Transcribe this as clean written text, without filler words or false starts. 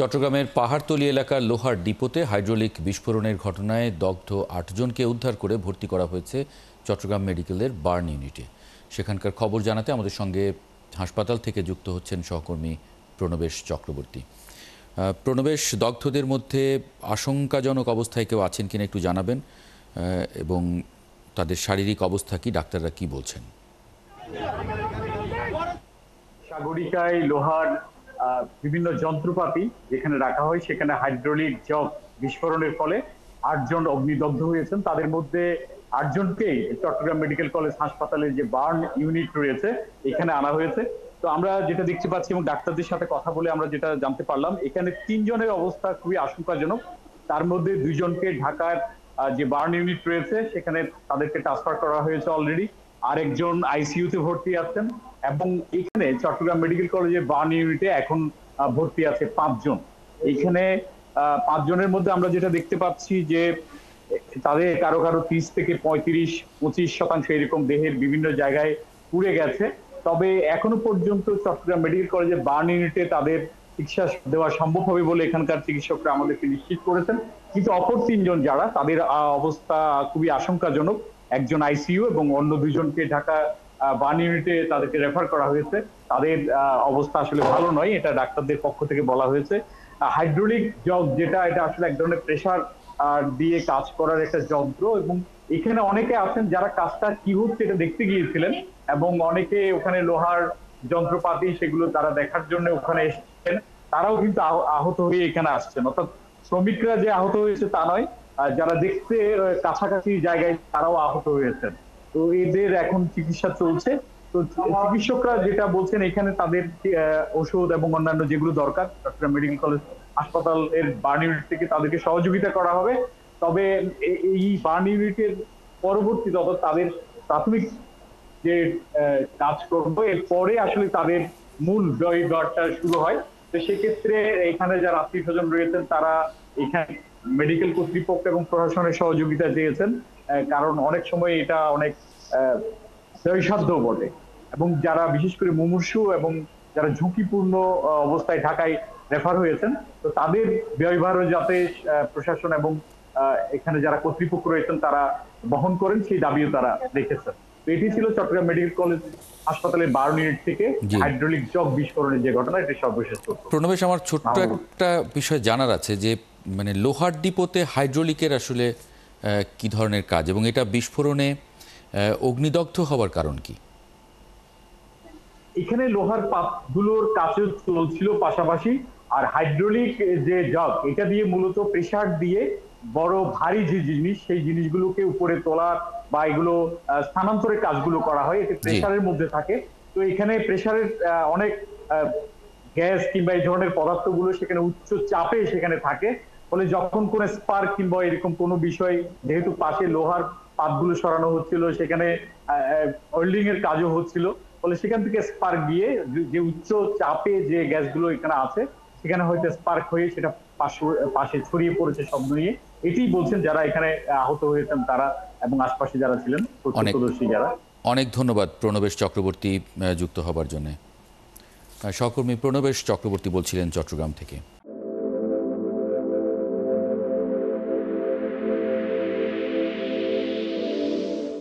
চট্টগ্রামের পাহাড়তলী এলাকার লোহার ডিপোতে হাইড্রোলিক বিস্ফোরণের ঘটনায় দগ্ধ ৮ জনকে উদ্ধার করে ভর্তি করা হয়েছে চট্টগ্রাম মেডিকেলের বার্ন ইউনিটে। সেখানকার খবর জানাতে আমাদের সঙ্গে হাসপাতাল থেকে যুক্ত হচ্ছেন সহকর্মী প্রণবেশ চক্রবর্তী। প্রণবেশ, দগ্ধদের মধ্যে আশঙ্কাজনক অবস্থায় কেউ আছেন কিনা একটু জানাবেন, এবং তাদের শারীরিক অবস্থা কি, ডাক্তাররা কি বলছেন? সাগরিকায় লোহার বিভিন্ন যন্ত্রপাতি যেখানে রাখা হয় সেখানে হাইড্রোলিক জগ বিস্ফোরণের ফলে ৮ জন অগ্নিদগ্ধ হয়েছেন। তাদের মধ্যে ৮ জনকেই চট্টগ্রাম মেডিকেল কলেজ হাসপাতালের যে বার্ন ইউনিট রয়েছে এখানে আনা হয়েছে। তো আমরা যেটা দেখতে পাচ্ছি এবং ডাক্তারদের সাথে কথা বলে আমরা যেটা জানতে পারলাম, এখানে ৩ জনের অবস্থা খুবই আশঙ্কাজনক। তার মধ্যে ২ জনকে ঢাকার যে বার্ন ইউনিট রয়েছে সেখানে তাদেরকে ট্রান্সফার করা হয়েছে অলরেডি। আরেকজন আইসিইউতে ভর্তি আছেন এবং এখানে চট্টগ্রাম মেডিকেল কলেজের বার্ন ইউনিটে এখন ভর্তি আছে ৫ জন। এখানে ৫ জনের মধ্যে আমরা যেটা দেখতে পাচ্ছি যে তাদের কারো কারো ৩০ থেকে ৩৫-২৫% এরকম দেহের বিভিন্ন জায়গায় পুড়ে গেছে। তবে এখনো পর্যন্ত চট্টগ্রাম মেডিকেল কলেজের বার্ন ইউনিটে তাদের চিকিৎসা দেওয়া সম্ভব হবে বলে এখানকার চিকিৎসকরা আমাদেরকে নিশ্চিত করেছেন। কিন্তু অপর ৩ জন যারা, তাদের অবস্থা খুবই আশঙ্কাজনক। একজন আইসিইউ এবং অন্য ২ জনকে ঢাকা বার্ন ইউনিটে তাদেরকে রেফার করা হয়েছে। তাদের অবস্থা আসলে ভালো নয়, এটা ডাক্তারদের পক্ষ থেকে বলা হয়েছে। হাইড্রোলিক জগ যেটা, এটা আসলে এক ধরনের প্রেসার দিয়ে কাজ করার একটা যন্ত্র, এবং এখানে অনেকে আছেন যারা কাজটা কি হচ্ছে এটা দেখতে গিয়েছিলেন এবং অনেকে ওখানে লোহার যন্ত্রপাতি সেগুলো তারা দেখার জন্য ওখানে এসেছেন। তারাও কিন্তু আহত হয়ে এখানে আসছেন। অর্থাৎ শ্রমিকরা যে আহত হয়েছে তা নয়, যারা দেখতে কাছাকাছি জায়গায় তারাও আহত হয়েছেন। তো এদের এখন চিকিৎসা চলছে। তো চিকিৎসকরা যেটা বলছেন, এখানে তাদের ওষুধ এবং অন্যান্য যেগুলো দরকার চট্টগ্রাম মেডিকেল কলেজ হাসপাতালের বার্ন ইউনিট থেকে তাদেরকে সহযোগিতা করা হবে। তবে এই বার্ন ইউনিটের পরবর্তীতে অর্থাৎ তাদের প্রাথমিক যে কাজকর্ম এরপরে আসলে তাদের মূল ব্যয়ভারটা শুরু হয়। তো সেক্ষেত্রে এখানে যারা আত্মীয় স্বজন রয়েছেন তারা এখানে মেডিকেল কর্তৃপক্ষ এবং প্রশাসনের সহযোগিতা চেয়েছেন, কারণ অনেক সময় এটা অনেক ব্যয়সাধ্য বটে, এবং যারা বিশেষ করে মুমূর্ষু এবং যারা ঝুঁকিপূর্ণ অবস্থায় ঢাকায় রেফার হয়েছেন, তো তাদের ব্যয়ভারও যাতে প্রশাসন এবং এখানে যারা কর্তৃপক্ষ রয়েছেন তারা বহন করেন সেই দাবিও তারা রেখেছেন। তো এটি ছিল চট্টগ্রাম মেডিকেল কলেজ হাসপাতালের বার্ন ইউনিট থেকে হাইড্রোলিক জগ বিস্ফোরণের যে ঘটনা, এটি সর্বশেষ তথ্য। প্রণবেশ, আমার ছোট্ট একটা বিষয় জানার আছে যে মানে লোহার ডিপোতে হাইড্রোলিকের আসলে কি ধরনের কাজ, এবং এটা বিস্ফোরণে অগ্নিদগ্ধ হওয়ার কারণ কি? এখানে লোহার পাতগুলোর কাজও চলছিল পাশাপাশি, আর হাইড্রোলিক যে জগ এটা দিয়ে মূলত প্রেসার দিয়ে বড় ভারী যে জিনিস সেই জিনিসগুলোকে উপরে তোলা বা এগুলো স্থানান্তরের কাজগুলো করা হয়, এতে প্রেসারের মধ্যে থাকে। তো এখানে প্রেসারের অনেক গ্যাস কিংবা এই ধরনের পদার্থগুলো সেখানে উচ্চ চাপে সেখানে থাকে। ফলে যখন কোনো স্পার্ক কিংবা এরকম কোনো বিষয়, যেহেতু পাশে লোহার পাতগুলো সরানো হচ্ছিল, সেখানে ওয়েল্ডিং এর কাজও হচ্ছিল, ফলে সেখান থেকে স্পার্ক গিয়ে যে উচ্চ চাপে যে গ্যাসগুলো এখানে আছে সেখানে হয়তো স্পার্ক হয়ে সেটা পাশে ছড়িয়ে পড়েছে শব্দ নিয়ে। এটি বলছেন যারা এখানে আহত হয়েছেন তারা এবং আশপাশে যারা ছিলেন প্রত্যক্ষদর্শী যারা। অনেক ধন্যবাদ প্রণবেশ চক্রবর্তী যুক্ত হবার জন্য। সহকর্মী প্রণবেশ চক্রবর্তী বলছিলেন চট্টগ্রাম থেকে।